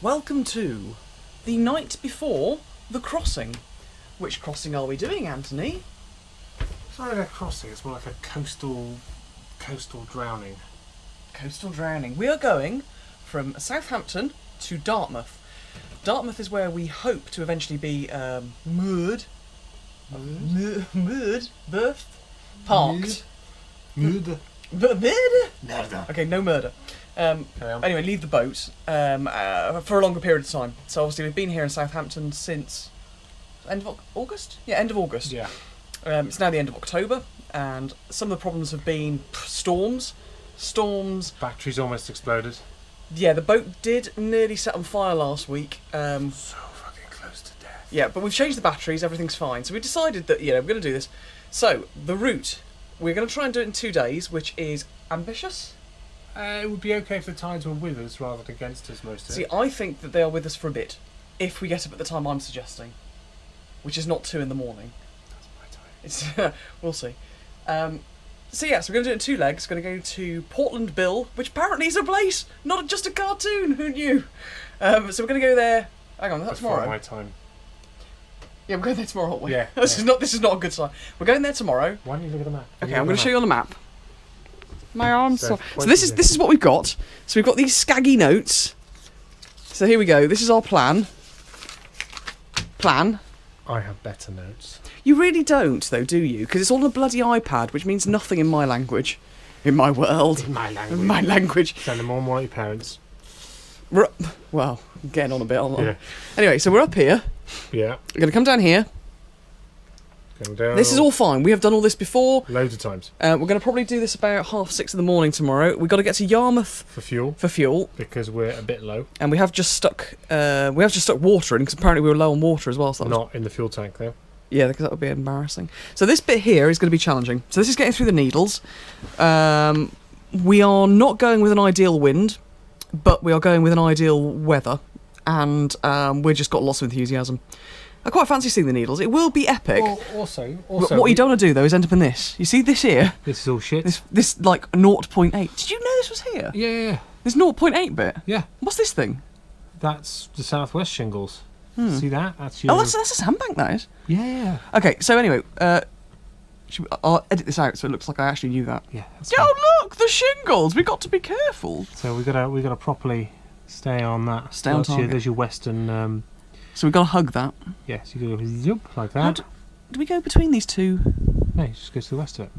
Welcome to the night before the crossing. Which crossing are we doing, Anthony? It's not really a crossing, it's more like a coastal drowning. Coastal drowning. We are going from Southampton to Dartmouth. Dartmouth is where we hope to eventually be moored, parked. Murder. Murder? Okay, no murder. Anyway, leave the boat for a longer period of time. So obviously we've been here in Southampton since end of August? Yeah, end of August. Yeah. It's now the end of October, and some of the problems have been storms. Batteries almost exploded. Yeah, the boat did nearly set on fire last week. So fucking close to death. Yeah, but we've changed the batteries, everything's fine. So we decided that, we're going to do this. So, the route, we're going to try and do it in 2 days, which is ambitious. It would be okay if the tides were with us rather than against us most of it. See, I think that they are with us for a bit, if we get up at the time I'm suggesting, which is not 2 in the morning. That's my time. We'll see. So we're going to do it in 2 legs. We're going to go to Portland Bill, which apparently is a place, not just a cartoon. Who knew? So we're going to go there. Hang on, that's tomorrow. My time. Yeah, we're going there tomorrow, aren't we? Yeah. This is not a good sign. We're going there tomorrow. Why don't you look at the map? Okay, I'm going to show you on the map. My arms. So this is what we've got. So we've got these scaggy notes. So here we go. This is our plan. I have better notes. You really don't, though, do you? Because it's all on a bloody iPad, which means nothing in my language. In my world. In my language. In my language. Sound them more like your parents. Well, I'm getting on a bit, aren't I? Yeah. Anyway, so we're up here. Yeah. We're going to come down here. Going down. This is all fine. We have done all this before. Loads of times. We're going to probably do this about 6:30 in the morning tomorrow. We've got to get to Yarmouth For fuel. Because we're a bit low. And we have just stuck water in, because apparently we were low on water as well. So Not in the fuel tank, though. Yeah, because that would be embarrassing. So this bit here is going to be challenging. So this is getting through the needles. We are not going with an ideal wind, but we are going with an ideal weather. And we've just got lots of enthusiasm. I quite fancy seeing the needles. It will be epic. Well, also, what you don't want to do, though, is end up in this. You see this here? This is all shit. This like 0.8. Did you know this was here? Yeah. There's 0.8 bit? Yeah. What's this thing? That's the southwest shingles. See that? That's your... Oh, that's a sandbank, that is. Yeah. Okay, so anyway, I'll edit this out so it looks like I actually knew that. Yeah. Look, the shingles. We've got to be careful. So we gotta properly stay on that. Stay on target. There's your western. So we've got to hug that. Yes, you go zip like that. Do we go between these two? No, you just go to the west of it.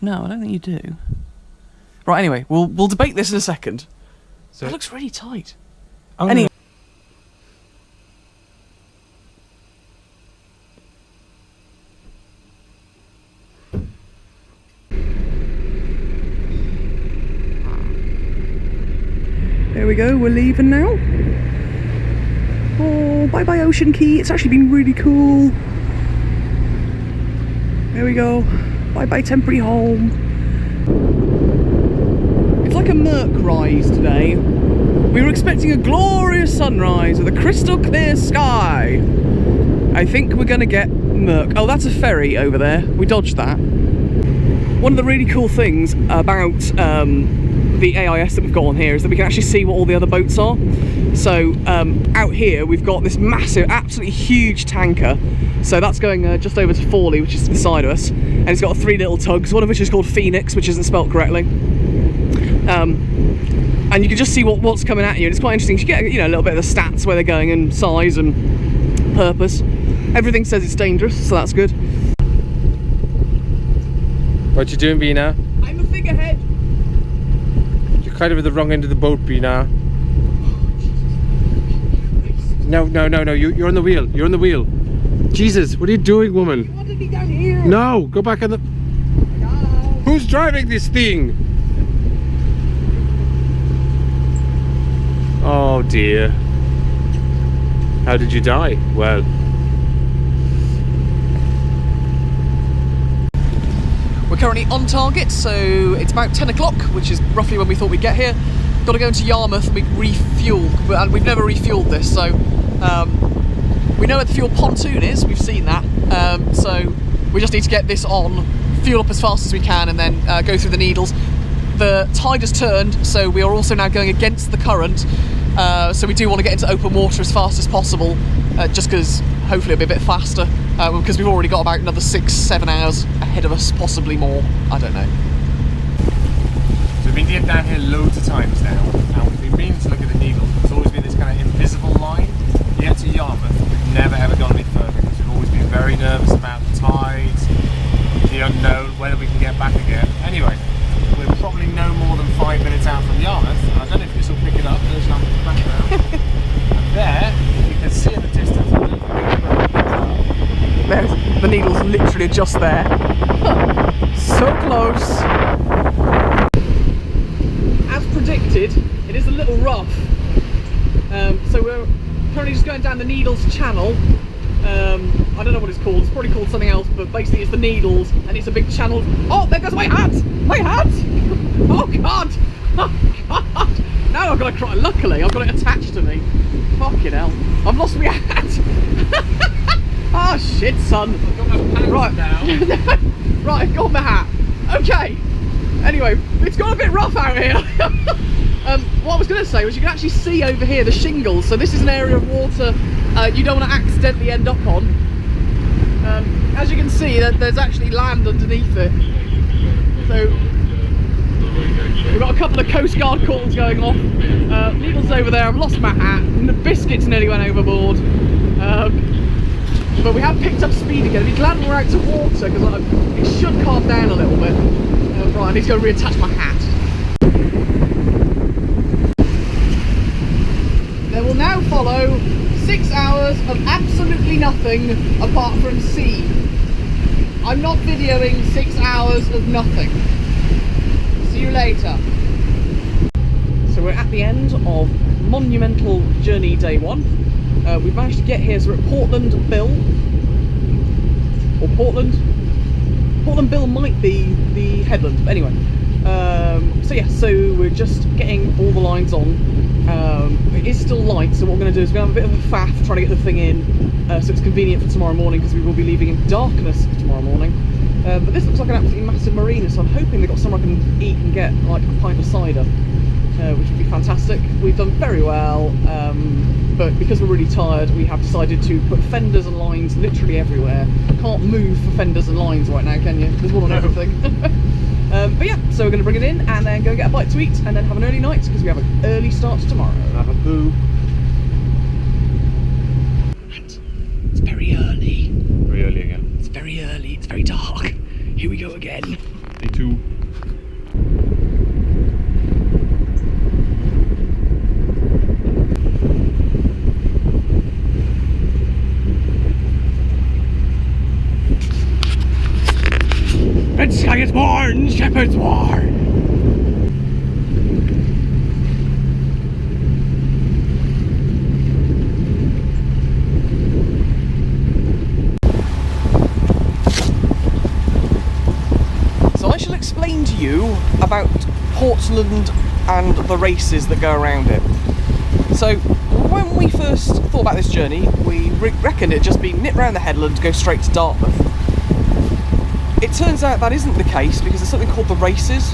No, I don't think you do. Right. Anyway, we'll debate this in a second. So it looks really tight. Oh, anyway. There we go, we're leaving now. Oh, bye-bye Ocean Key, it's actually been really cool. There we go, bye-bye temporary home. It's like a murk rise today. We were expecting a glorious sunrise with a crystal clear sky. I think we're going to get murk. Oh, that's a ferry over there, we dodged that. One of the really cool things about the AIS that we've got on here is that we can actually see what all the other boats are. So out here we've got this massive, absolutely huge tanker. So that's going just over to Forley, which is to the side of us, and it's got 3 little tugs, one of which is called Phoenix, which isn't spelt correctly. And you can just see what's coming at you, and it's quite interesting. You get a little bit of the stats, where they're going, and size and purpose. Everything says it's dangerous, so that's good. What you doing, Bina? I'm a figurehead. You're kind of at the wrong end of the boat, Bina. No. You're on the wheel. You're on the wheel. Jesus, what are you doing, woman? You wanted me down here. No, go back on the... No. Who's driving this thing? Oh dear. How did you die? Well... We're currently on target, so it's about 10 o'clock, which is roughly when we thought we'd get here. Got to go into Yarmouth and we refuel, and we've never refueled this, so we know where the fuel pontoon is, we've seen that, so we just need to get this on, fuel up as fast as we can, and then go through the needles. The tide has turned, so we are also now going against the current, So we do want to get into open water as fast as possible, just because hopefully it'll be a bit faster, because we've already got about another 6-7 hours ahead of us, possibly more, I don't know. So we've been down here loads of times now, and we've been meaning to look at the Needles. There's always been this kind of invisible line. You get to Yarmouth, we've never ever gone any further because we've always been very nervous about the tides, the unknown, whether we can get back again. Anyway, we're probably no more than 5 minutes out from Yarmouth, and I don't know if this will pick it up. There's Yarmouth in the background. And there, you can see in the distance, There's the Needles literally just there. So close. As predicted, it is a little rough. So we're currently just going down the Needles channel. I don't know what it's called. It's probably called something else, but basically it's the Needles, and it's a big channel. Oh, there goes my hat! My hat! Oh God! Oh God! Now I've got to cry. Luckily, I've got it attached to me. Fucking hell! I've lost my hat. Oh shit, son! Right now. Right, I've got my hat. Okay. Anyway, it's got a bit rough out here. What I was going to say was you can actually see over here the shingles. So this is an area of water you don't want to accidentally end up on. As you can see, there's actually land underneath it. So we've got a couple of Coast Guard calls going off. Needles over there. I've lost my hat. And the biscuits nearly went overboard. But we have picked up speed again. We're glad we're out to water because it should calm down a little bit. Right, I need to go reattach my hat. There will now follow 6 hours of absolutely nothing apart from sea. I'm not videoing 6 hours of nothing. See you later. So we're at the end of monumental journey day 1. We've managed to get here, so we're at Portland Bill. Or Portland? Portland Bill might be the headland, but anyway. So yeah, so we're just getting all the lines on. It is still light, so what we're going to do is we're going to have a bit of a faff trying to get the thing in, so it's convenient for tomorrow morning, because we will be leaving in darkness tomorrow morning. But this looks like an absolutely massive marina, so I'm hoping they've got somewhere I can eat and get like a pint of cider, which would be fantastic. We've done very well, but because we're really tired, we have decided to put fenders and lines literally everywhere. Can't move for fenders and lines right now, can you? There's one on everything. But yeah, so we're going to bring it in and then go get a bite to eat and then have an early night because we have an early start tomorrow. have a poo. It's very early. Very early again. It's very early. It's very dark. Here we go again. Me too. Red sky is born, shepherds war. So I shall explain to you about Portland and the races that go around it. So when we first thought about this journey, we reckoned it'd just be nip round the headland, go straight to Dartmouth. It turns out that isn't the case because there's something called the races,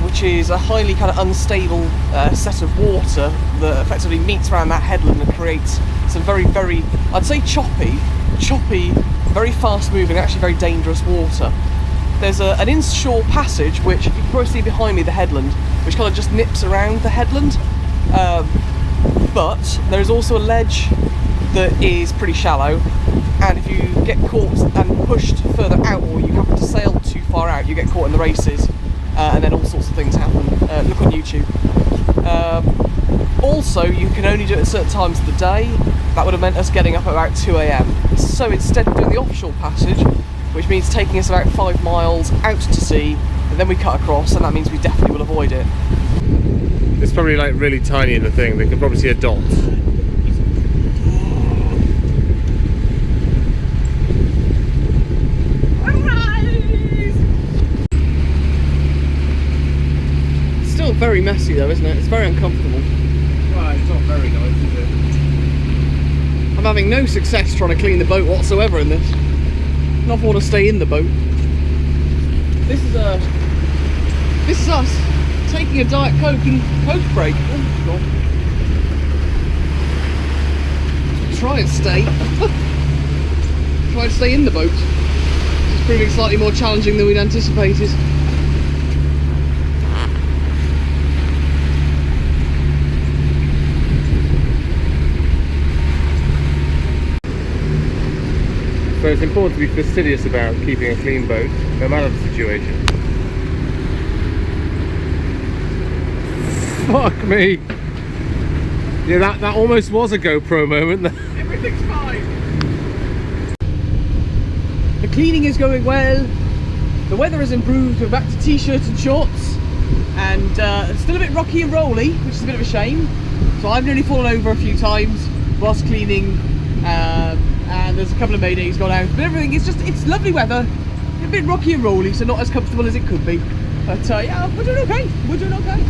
which is a highly kind of unstable set of water that effectively meets around that headland and creates some very, very, I'd say choppy, very fast moving, actually very dangerous water. There's an inshore passage, which you can probably see behind me, the headland, which kind of just nips around the headland. But there is also a ledge that is pretty shallow, and if you get caught and pushed further out, or you happen to sail too far out, you get caught in the races, and then all sorts of things happen. Look on YouTube. Also, you can only do it at certain times of the day. That would have meant us getting up at about 2 AM. So instead of doing the offshore passage, which means taking us about 5 miles out to sea, and then we cut across, and that means we definitely will avoid it. It's probably like really tiny in the thing. They can probably see a dot. Still very messy though, isn't it? It's very uncomfortable. Right, it's not very nice, is it? I'm having no success trying to clean the boat whatsoever in this. Not want to stay in the boat. This is us taking a Diet Coke and Coke break. Oh god. try and stay. Try and stay in the boat. It's proving slightly more challenging than we'd anticipated. So it's important to be fastidious about keeping a clean boat, no matter the situation. Fuck me! Yeah, that almost was a GoPro moment. Everything's fine. The cleaning is going well. The weather has improved. We're back to t-shirts and shorts, and it's still a bit rocky and rolly, which is a bit of a shame. So I've nearly fallen over a few times whilst cleaning, and there's a couple of maydays gone out. But everything is it's lovely weather. A bit rocky and rolly, so not as comfortable as it could be. But yeah, we're doing okay. We're doing okay.